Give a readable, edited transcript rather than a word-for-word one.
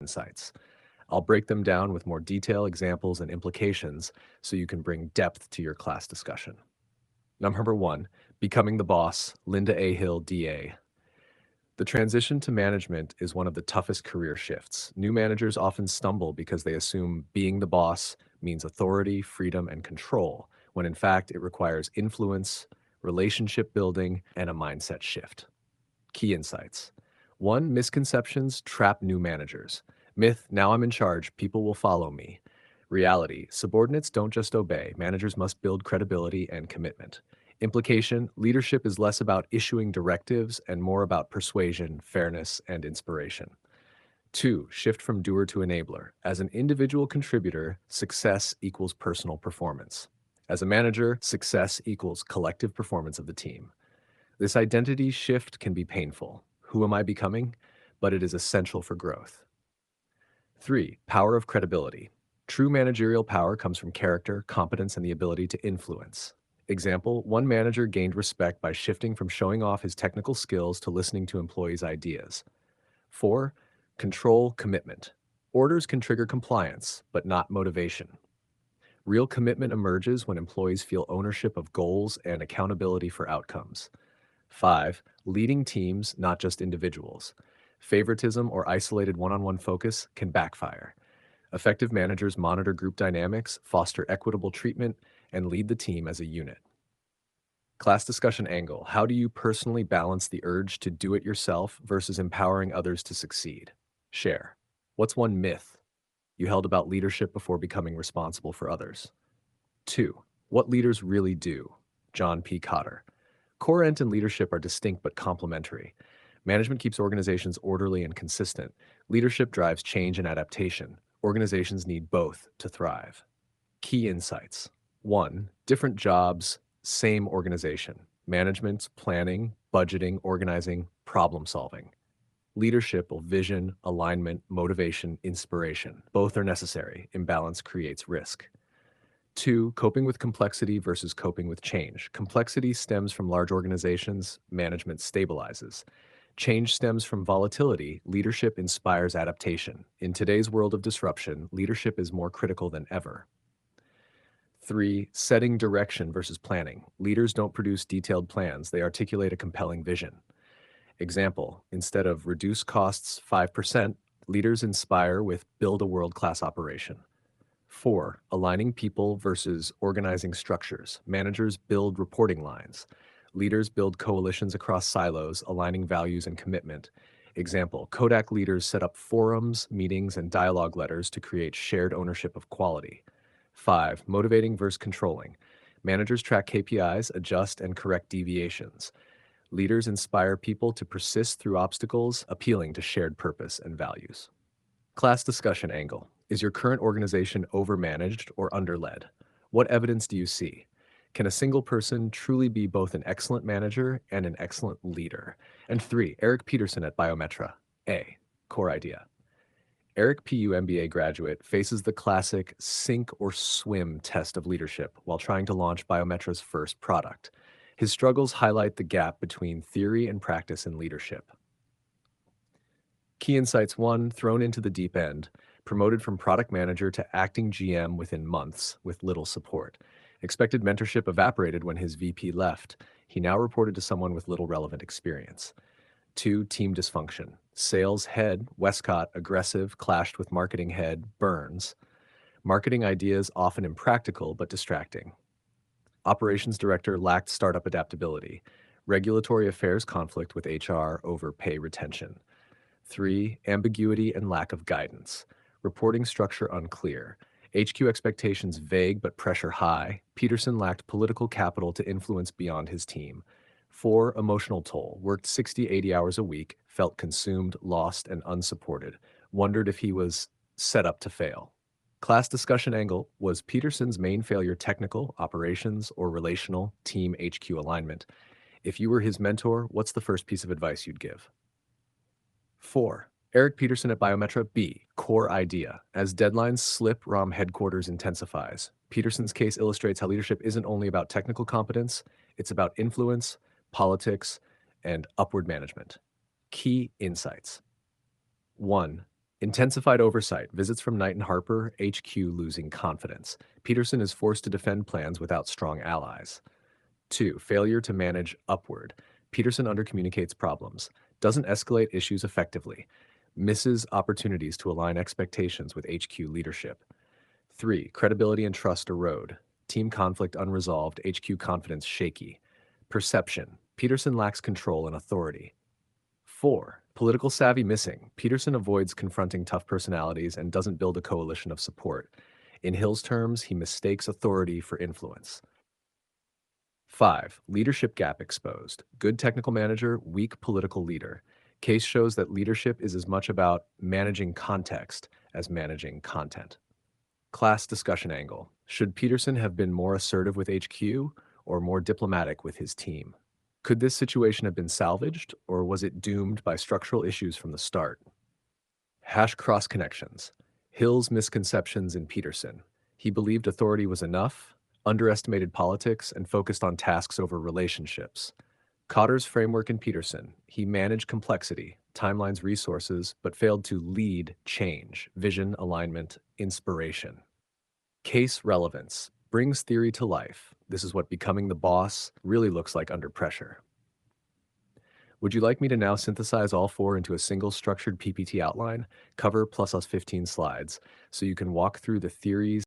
insights. I'll break them down with more detail, examples, and implications so you can bring depth to your class discussion. Number one, Becoming the Boss, Linda A. Hill, DA. The transition to management is one of the toughest career shifts. New managers often stumble because they assume being the boss means authority, freedom, and control, when in fact it requires influence, relationship building, and a mindset shift. Key insights. One, misconceptions trap new managers. Myth, now I'm in charge, people will follow me. Reality, subordinates don't just obey, managers must build credibility and commitment. Implication, leadership is less about issuing directives and more about persuasion, fairness, and inspiration. Two, shift from doer to enabler. As an individual contributor, success equals personal performance. As a manager, success equals collective performance of the team. This identity shift can be painful. Who am I becoming? But it is essential for growth. Three, power of credibility. True managerial power comes from character, competence, and the ability to influence. Example, one manager gained respect by shifting from showing off his technical skills to listening to employees' ideas. Four, control commitment. Orders can trigger compliance, but not motivation. Real commitment emerges when employees feel ownership of goals and accountability for outcomes. Five, leading teams, not just individuals. Favoritism or isolated one-on-one focus can backfire. Effective managers monitor group dynamics, foster equitable treatment, and lead the team as a unit. Class discussion angle. How do you personally balance the urge to do it yourself versus empowering others to succeed? Share. What's one myth you held about leadership before becoming responsible for others? Two, what leaders really do? John P. Cotter. Core ent and leadership are distinct but complementary. Management keeps organizations orderly and consistent. Leadership drives change and adaptation. Organizations need both to thrive. Key insights. One, different jobs, same organization. Management, planning, budgeting, organizing, problem solving. Leadership will vision, alignment, motivation, inspiration. Both are necessary. Imbalance creates risk. Two, coping with complexity versus coping with change. Complexity stems from large organizations, management stabilizes. Change stems from volatility, leadership inspires adaptation. In today's world of disruption, leadership is more critical than ever. Three, setting direction versus planning. Leaders don't produce detailed plans, they articulate a compelling vision. Example, instead of reduce costs 5%, leaders inspire with build a world-class operation. Four, aligning people versus organizing structures. Managers build reporting lines. Leaders build coalitions across silos, aligning values and commitment. Example, Kodak leaders set up forums, meetings, and dialogue letters to create shared ownership of quality. Five, motivating versus controlling. Managers track KPIs, adjust, and correct deviations. Leaders inspire people to persist through obstacles, appealing to shared purpose and values. Class discussion angle. Is your current organization overmanaged or underled? What evidence do you see? Can a single person truly be both an excellent manager and an excellent leader? And three, Eric Peterson at Biometra. A, core idea. Eric PU MBA graduate faces the classic sink or swim test of leadership while trying to launch Biometra's first product. His struggles highlight the gap between theory and practice in leadership. Key insights. One, thrown into the deep end, promoted from product manager to acting GM within months with little support. Expected mentorship evaporated when his VP left. He now reported to someone with little relevant experience. Two, team dysfunction. Sales head, Westcott, aggressive, clashed with marketing head, Burns. Marketing ideas often impractical but distracting. Operations director lacked startup adaptability. Regulatory affairs conflict with HR over pay retention. Three, ambiguity and lack of guidance. Reporting structure unclear. HQ expectations vague but pressure high. Peterson lacked political capital to influence beyond his team. Four, emotional toll. Worked 60, 80 hours a week, felt consumed, lost, and unsupported. Wondered if he was set up to fail. Class discussion angle. Was Peterson's main failure technical, operations, or relational, team HQ alignment? If you were his mentor, what's the first piece of advice you'd give? Four, Eric Peterson at Biometra. B, core idea. As deadlines slip, ROM headquarters intensifies. Peterson's case illustrates how leadership isn't only about technical competence, it's about influence, politics, and upward management. Key insights. One, Intensified oversight, visits from Knight and Harper, HQ losing confidence. Peterson is forced to defend plans without strong allies. 2. Failure to manage upward. Peterson undercommunicates problems, doesn't escalate issues effectively, misses opportunities to align expectations with HQ leadership. 3. Credibility and trust erode. Team conflict unresolved, HQ confidence shaky. Perception. Peterson lacks control and authority. 4. Political savvy missing. Peterson avoids confronting tough personalities and doesn't build a coalition of support. In Hill's terms, he mistakes authority for influence. 5. Leadership gap exposed. Good technical manager, weak political leader. Case shows that leadership is as much about managing context as managing content. Class discussion angle. Should Peterson have been more assertive with HQ or more diplomatic with his team? Could this situation have been salvaged, or was it doomed by structural issues from the start? Hash cross connections. Hill's misconceptions in Peterson. He believed authority was enough, underestimated politics, and focused on tasks over relationships. Cotter's framework in Peterson. He managed complexity, timelines, resources, but failed to lead change, vision, alignment, inspiration. Case relevance. Brings theory to life. This is what becoming the boss really looks like under pressure. Would you like me to now synthesize all four into a single structured PPT outline, cover plus us 15 slides, so you can walk through the theories